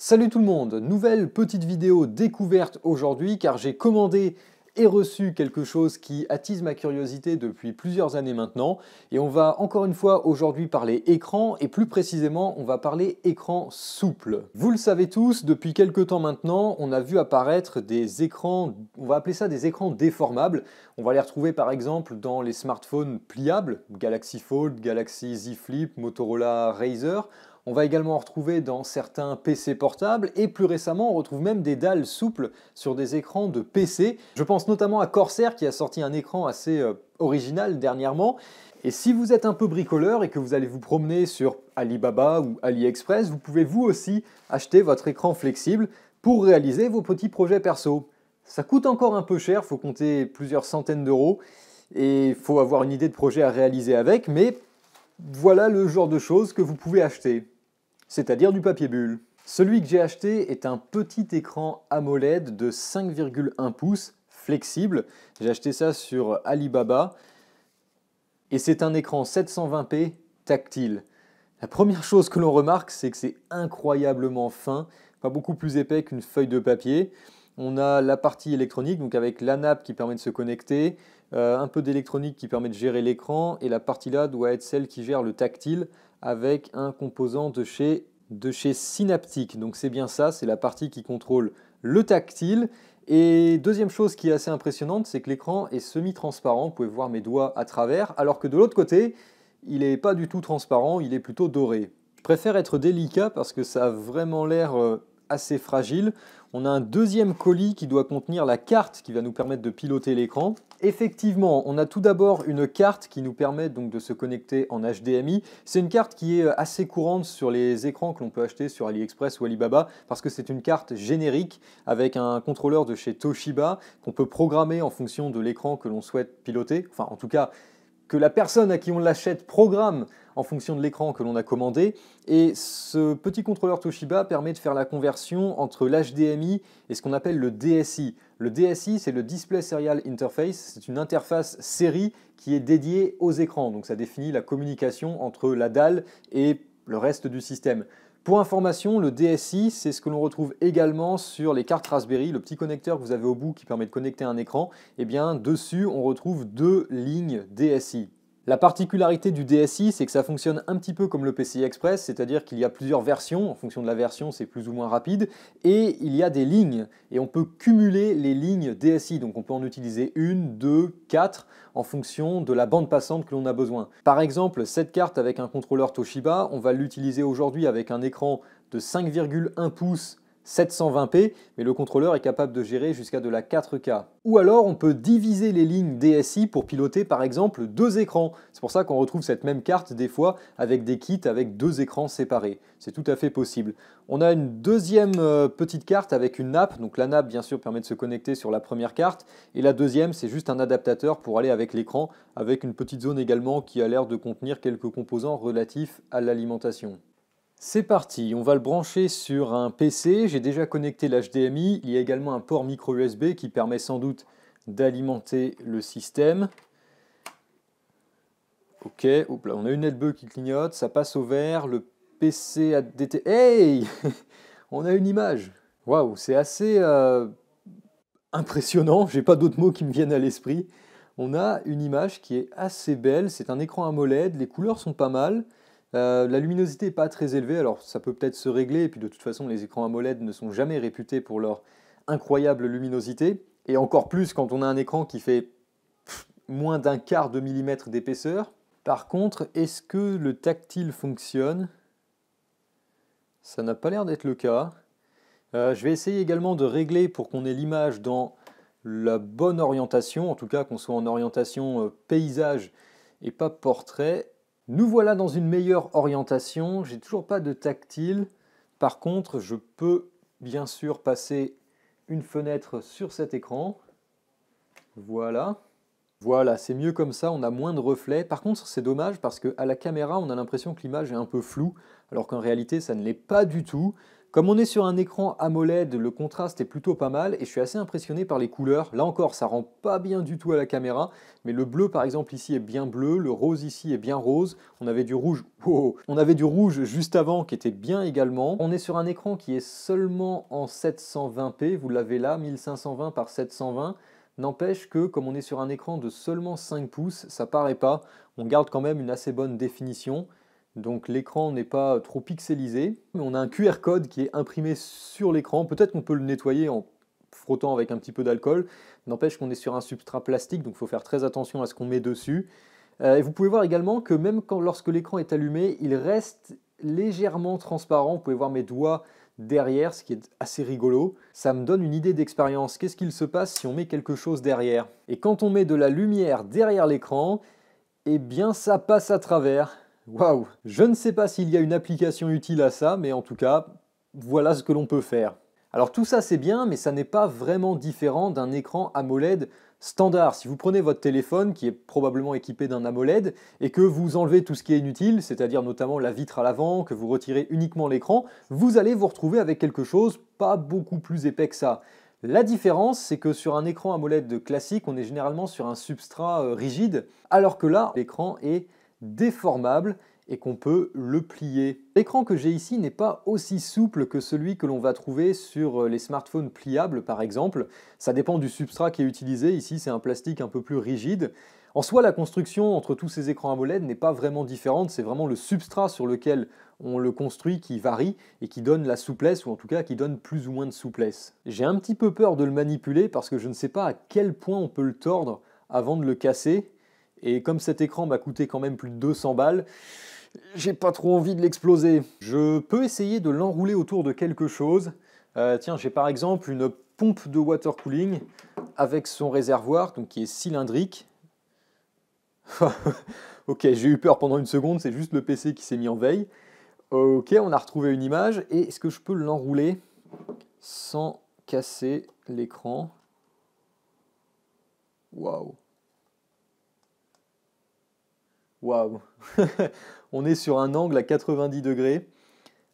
Salut tout le monde, nouvelle petite vidéo découverte aujourd'hui car j'ai commandé et reçu quelque chose qui attise ma curiosité depuis plusieurs années maintenant et on va encore une fois aujourd'hui parler écran et plus précisément on va parler écran souple. Vous le savez tous, depuis quelques temps maintenant on a vu apparaître des écrans, on va appeler ça des écrans déformables, on va les retrouver par exemple dans les smartphones pliables, Galaxy Fold, Galaxy Z Flip, Motorola Razr. On va également en retrouver dans certains PC portables et plus récemment on retrouve même des dalles souples sur des écrans de PC. Je pense notamment à Corsair qui a sorti un écran assez original dernièrement. Et si vous êtes un peu bricoleur et que vous allez vous promener sur Alibaba ou AliExpress, vous pouvez vous aussi acheter votre écran flexible pour réaliser vos petits projets perso. Ça coûte encore un peu cher, il faut compter plusieurs centaines d'euros et il faut avoir une idée de projet à réaliser avec, mais voilà le genre de choses que vous pouvez acheter, c'est-à-dire du papier bulle. Celui que j'ai acheté est un petit écran AMOLED de 5,1 pouces flexible. J'ai acheté ça sur Alibaba et c'est un écran 720p tactile. La première chose que l'on remarque, c'est que c'est incroyablement fin, pas beaucoup plus épais qu'une feuille de papier. On a la partie électronique, donc avec la nappe qui permet de se connecter, un peu d'électronique qui permet de gérer l'écran, et la partie là doit être celle qui gère le tactile avec un composant de chez Synaptic. Donc c'est bien ça, c'est la partie qui contrôle le tactile. Et deuxième chose qui est assez impressionnante, c'est que l'écran est semi-transparent, vous pouvez voir mes doigts à travers, alors que de l'autre côté, il n'est pas du tout transparent, il est plutôt doré. Je préfère être délicat parce que ça a vraiment l'air assez fragile. On a un deuxième colis qui doit contenir la carte qui va nous permettre de piloter l'écran. Effectivement, on a tout d'abord une carte qui nous permet donc de se connecter en HDMI. C'est une carte qui est assez courante sur les écrans que l'on peut acheter sur AliExpress ou Alibaba parce que c'est une carte générique avec un contrôleur de chez Toshiba qu'on peut programmer en fonction de l'écran que l'on souhaite piloter. Enfin, en tout cas, que la personne à qui on l'achète programme en fonction de l'écran que l'on a commandé. Et ce petit contrôleur Toshiba permet de faire la conversion entre l'HDMI et ce qu'on appelle le DSI. Le DSI, c'est le Display Serial Interface. C'est une interface série qui est dédiée aux écrans. Donc ça définit la communication entre la dalle et le reste du système. Pour information, le DSI, c'est ce que l'on retrouve également sur les cartes Raspberry, le petit connecteur que vous avez au bout qui permet de connecter un écran. Et bien dessus, on retrouve deux lignes DSI. La particularité du DSI, c'est que ça fonctionne un petit peu comme le PCI Express, c'est-à-dire qu'il y a plusieurs versions, en fonction de la version c'est plus ou moins rapide, et il y a des lignes, et on peut cumuler les lignes DSI, donc on peut en utiliser une, deux, quatre, en fonction de la bande passante que l'on a besoin. Par exemple, cette carte avec un contrôleur Toshiba, on va l'utiliser aujourd'hui avec un écran de 5,1 pouces 720p, mais le contrôleur est capable de gérer jusqu'à de la 4K. Ou alors on peut diviser les lignes DSI pour piloter par exemple deux écrans. C'est pour ça qu'on retrouve cette même carte des fois avec des kits avec deux écrans séparés. C'est tout à fait possible. On a une deuxième petite carte avec une nappe, donc la nappe bien sûr permet de se connecter sur la première carte, et la deuxième c'est juste un adaptateur pour aller avec l'écran, avec une petite zone également qui a l'air de contenir quelques composants relatifs à l'alimentation. C'est parti, on va le brancher sur un PC, j'ai déjà connecté l'HDMI, il y a également un port micro USB qui permet sans doute d'alimenter le système. Ok, hop là, on a une LBE qui clignote, ça passe au vert, le PC a détecté... Hey on a une image. Waouh, c'est assez impressionnant, j'ai pas d'autres mots qui me viennent à l'esprit. On a une image qui est assez belle, c'est un écran AMOLED, les couleurs sont pas mal. La luminosité n'est pas très élevée, alors ça peut peut-être se régler, et puis de toute façon les écrans AMOLED ne sont jamais réputés pour leur incroyable luminosité, et encore plus quand on a un écran qui fait moins d'un quart de millimètre d'épaisseur. Par contre, est-ce que le tactile fonctionne? Ça n'a pas l'air d'être le cas. Je vais essayer également de régler pour qu'on ait l'image dans la bonne orientation, en tout cas qu'on soit en orientation paysage et pas portrait. Nous voilà dans une meilleure orientation, j'ai toujours pas de tactile. Par contre, je peux bien sûr passer une fenêtre sur cet écran. Voilà. Voilà, c'est mieux comme ça, on a moins de reflets. Par contre, c'est dommage parce qu'à la caméra, on a l'impression que l'image est un peu floue, alors qu'en réalité, ça ne l'est pas du tout. Comme on est sur un écran AMOLED, le contraste est plutôt pas mal et je suis assez impressionné par les couleurs. Là encore, ça rend pas bien du tout à la caméra, mais le bleu par exemple ici est bien bleu, le rose ici est bien rose. On avait du rouge, wow, on avait du rouge juste avant qui était bien également. On est sur un écran qui est seulement en 720p, vous l'avez là, 1520 par 720. N'empêche que comme on est sur un écran de seulement 5 pouces, ça paraît pas. On garde quand même une assez bonne définition. Donc l'écran n'est pas trop pixelisé. On a un QR code qui est imprimé sur l'écran. Peut-être qu'on peut le nettoyer en frottant avec un petit peu d'alcool. N'empêche qu'on est sur un substrat plastique, donc il faut faire très attention à ce qu'on met dessus. Et vous pouvez voir également que même lorsque l'écran est allumé, il reste légèrement transparent. Vous pouvez voir mes doigts derrière, ce qui est assez rigolo. Ça me donne une idée d'expérience. Qu'est-ce qu'il se passe si on met quelque chose derrière? Et quand on met de la lumière derrière l'écran, eh bien ça passe à travers. Waouh! Je ne sais pas s'il y a une application utile à ça, mais en tout cas, voilà ce que l'on peut faire. Alors tout ça c'est bien, mais ça n'est pas vraiment différent d'un écran AMOLED standard. Si vous prenez votre téléphone, qui est probablement équipé d'un AMOLED, et que vous enlevez tout ce qui est inutile, c'est-à-dire notamment la vitre à l'avant, que vous retirez uniquement l'écran, vous allez vous retrouver avec quelque chose pas beaucoup plus épais que ça. La différence, c'est que sur un écran AMOLED classique, on est généralement sur un substrat rigide, alors que là, l'écran est déformable et qu'on peut le plier. L'écran que j'ai ici n'est pas aussi souple que celui que l'on va trouver sur les smartphones pliables par exemple. Ça dépend du substrat qui est utilisé. Ici c'est un plastique un peu plus rigide. En soi, la construction entre tous ces écrans AMOLED n'est pas vraiment différente, c'est vraiment le substrat sur lequel on le construit qui varie et qui donne la souplesse, ou en tout cas qui donne plus ou moins de souplesse. J'ai un petit peu peur de le manipuler parce que je ne sais pas à quel point on peut le tordre avant de le casser. Et comme cet écran m'a coûté quand même plus de 200 balles, j'ai pas trop envie de l'exploser. Je peux essayer de l'enrouler autour de quelque chose. Tiens, j'ai par exemple une pompe de water cooling avec son réservoir, donc qui est cylindrique. Ok, j'ai eu peur pendant une seconde, c'est juste le PC qui s'est mis en veille. Ok, on a retrouvé une image. Et est-ce que je peux l'enrouler sans casser l'écran? Waouh! Waouh! On est sur un angle à 90 degrés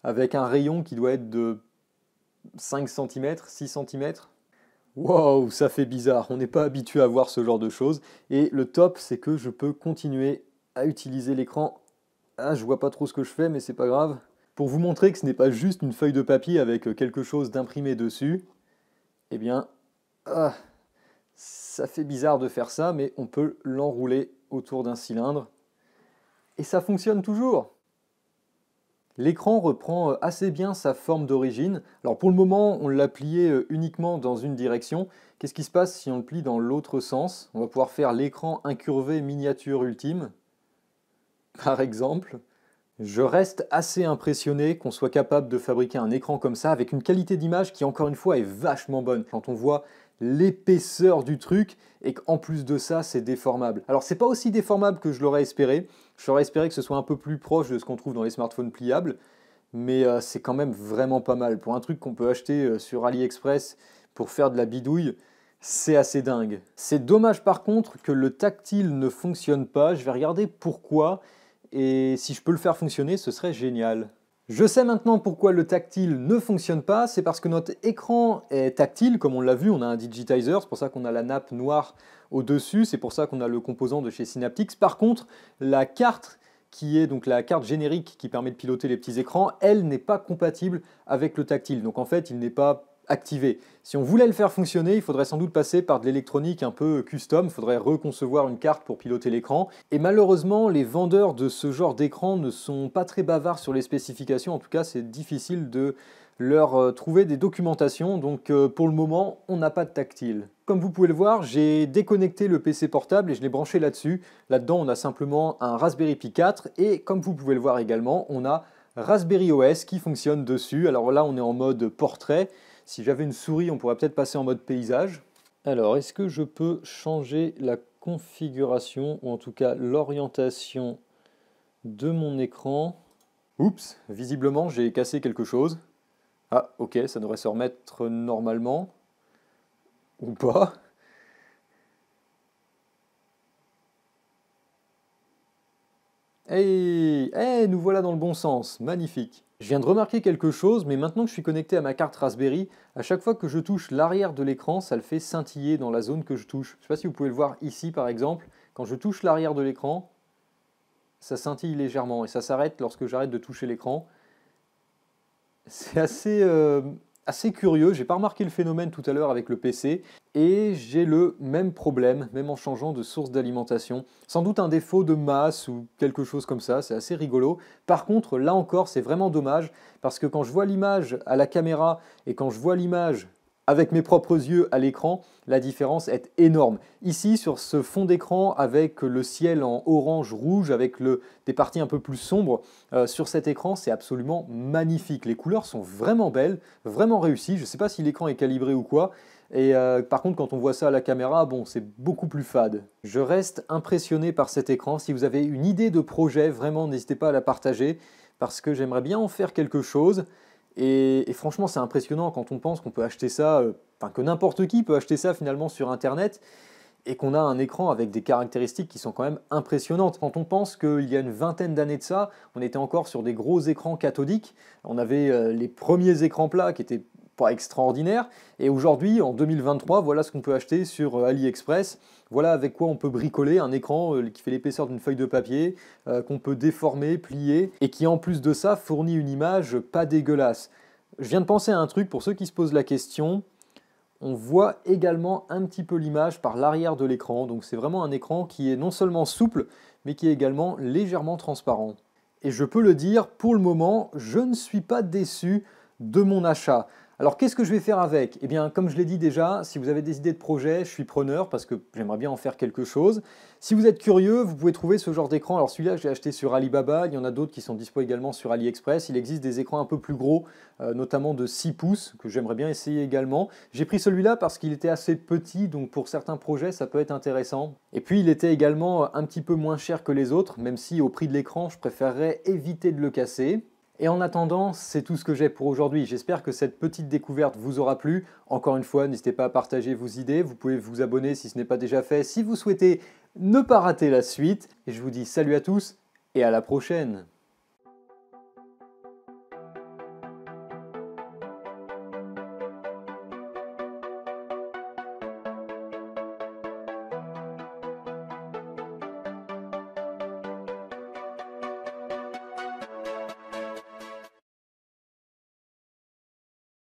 avec un rayon qui doit être de 5 cm, 6 cm. Waouh, ça fait bizarre, on n'est pas habitué à voir ce genre de choses. Et le top, c'est que je peux continuer à utiliser l'écran. Ah, je vois pas trop ce que je fais, mais c'est pas grave. Pour vous montrer que ce n'est pas juste une feuille de papier avec quelque chose d'imprimé dessus, eh bien, ça fait bizarre de faire ça, mais on peut l'enrouler autour d'un cylindre. Et ça fonctionne toujours. L'écran reprend assez bien sa forme d'origine. Alors pour le moment, on l'a plié uniquement dans une direction. Qu'est-ce qui se passe si on le plie dans l'autre sens? On va pouvoir faire l'écran incurvé miniature ultime, par exemple. Je reste assez impressionné qu'on soit capable de fabriquer un écran comme ça avec une qualité d'image qui encore une fois est vachement bonne. Quand on voit l'épaisseur du truc et qu'en plus de ça c'est déformable. Alors c'est pas aussi déformable que je l'aurais espéré. J'aurais espéré que ce soit un peu plus proche de ce qu'on trouve dans les smartphones pliables, mais c'est quand même vraiment pas mal. Pour un truc qu'on peut acheter sur AliExpress pour faire de la bidouille, c'est assez dingue. C'est dommage par contre que le tactile ne fonctionne pas. Je vais regarder pourquoi. Et si je peux le faire fonctionner, ce serait génial. Je sais maintenant pourquoi le tactile ne fonctionne pas, c'est parce que notre écran est tactile, comme on l'a vu, on a un digitizer, c'est pour ça qu'on a la nappe noire au-dessus, c'est pour ça qu'on a le composant de chez Synaptics. Par contre, la carte qui est donc la carte générique qui permet de piloter les petits écrans, elle n'est pas compatible avec le tactile. Donc en fait, il n'est pas activé. Si on voulait le faire fonctionner, il faudrait sans doute passer par de l'électronique un peu custom, il faudrait reconcevoir une carte pour piloter l'écran. Et malheureusement, les vendeurs de ce genre d'écran ne sont pas très bavards sur les spécifications, en tout cas c'est difficile de leur trouver des documentations, donc pour le moment, on n'a pas de tactile. Comme vous pouvez le voir, j'ai déconnecté le PC portable et je l'ai branché là-dessus. Là-dedans, on a simplement un Raspberry Pi 4 et comme vous pouvez le voir également, on a Raspberry OS qui fonctionne dessus. Alors là, on est en mode portrait. Si j'avais une souris, on pourrait peut-être passer en mode paysage. Alors, est-ce que je peux changer la configuration, ou en tout cas l'orientation de mon écran? Oups, visiblement j'ai cassé quelque chose. Ah, ok, ça devrait se remettre normalement. Ou pas. Hey, hey, nous voilà dans le bon sens, magnifique. Je viens de remarquer quelque chose, mais maintenant que je suis connecté à ma carte Raspberry, à chaque fois que je touche l'arrière de l'écran, ça le fait scintiller dans la zone que je touche. Je ne sais pas si vous pouvez le voir ici par exemple, quand je touche l'arrière de l'écran, ça scintille légèrement et ça s'arrête lorsque j'arrête de toucher l'écran. C'est assez curieux, j'ai pas remarqué le phénomène tout à l'heure avec le PC et j'ai le même problème, même en changeant de source d'alimentation. Sans doute un défaut de masse ou quelque chose comme ça, c'est assez rigolo. Par contre, là encore, c'est vraiment dommage parce que quand je vois l'image à la caméra et quand je vois l'image avec mes propres yeux à l'écran, la différence est énorme. Ici, sur ce fond d'écran, avec le ciel en orange-rouge, avec des parties un peu plus sombres, sur cet écran, c'est absolument magnifique. Les couleurs sont vraiment belles, vraiment réussies. Je ne sais pas si l'écran est calibré ou quoi. Et par contre, quand on voit ça à la caméra, bon, c'est beaucoup plus fade. Je reste impressionné par cet écran. Si vous avez une idée de projet, vraiment, n'hésitez pas à la partager, parce que j'aimerais bien en faire quelque chose. Et franchement, c'est impressionnant quand on pense qu'on peut acheter ça, enfin que n'importe qui peut acheter ça finalement sur Internet, et qu'on a un écran avec des caractéristiques qui sont quand même impressionnantes. Quand on pense qu'il y a une vingtaine d'années de ça, on était encore sur des gros écrans cathodiques, on avait les premiers écrans plats qui étaient pas extraordinaires, et aujourd'hui, en 2023, voilà ce qu'on peut acheter sur AliExpress. Voilà avec quoi on peut bricoler un écran qui fait l'épaisseur d'une feuille de papier, qu'on peut déformer, plier, et qui en plus de ça fournit une image pas dégueulasse. Je viens de penser à un truc pour ceux qui se posent la question. On voit également un petit peu l'image par l'arrière de l'écran, donc c'est vraiment un écran qui est non seulement souple, mais qui est également légèrement transparent. Et je peux le dire, pour le moment, je ne suis pas déçu de mon achat. Alors qu'est-ce que je vais faire avec? Eh bien, comme je l'ai dit déjà, si vous avez des idées de projet, je suis preneur parce que j'aimerais bien en faire quelque chose. Si vous êtes curieux, vous pouvez trouver ce genre d'écran. Alors celui-là, je l'ai acheté sur Alibaba, il y en a d'autres qui sont dispo également sur AliExpress. Il existe des écrans un peu plus gros, notamment de 6 pouces, que j'aimerais bien essayer également. J'ai pris celui-là parce qu'il était assez petit, donc pour certains projets, ça peut être intéressant. Et puis, il était également un petit peu moins cher que les autres, même si au prix de l'écran, je préférerais éviter de le casser. Et en attendant, c'est tout ce que j'ai pour aujourd'hui. J'espère que cette petite découverte vous aura plu. Encore une fois, n'hésitez pas à partager vos idées. Vous pouvez vous abonner si ce n'est pas déjà fait, si vous souhaitez ne pas rater la suite. Et je vous dis salut à tous et à la prochaine.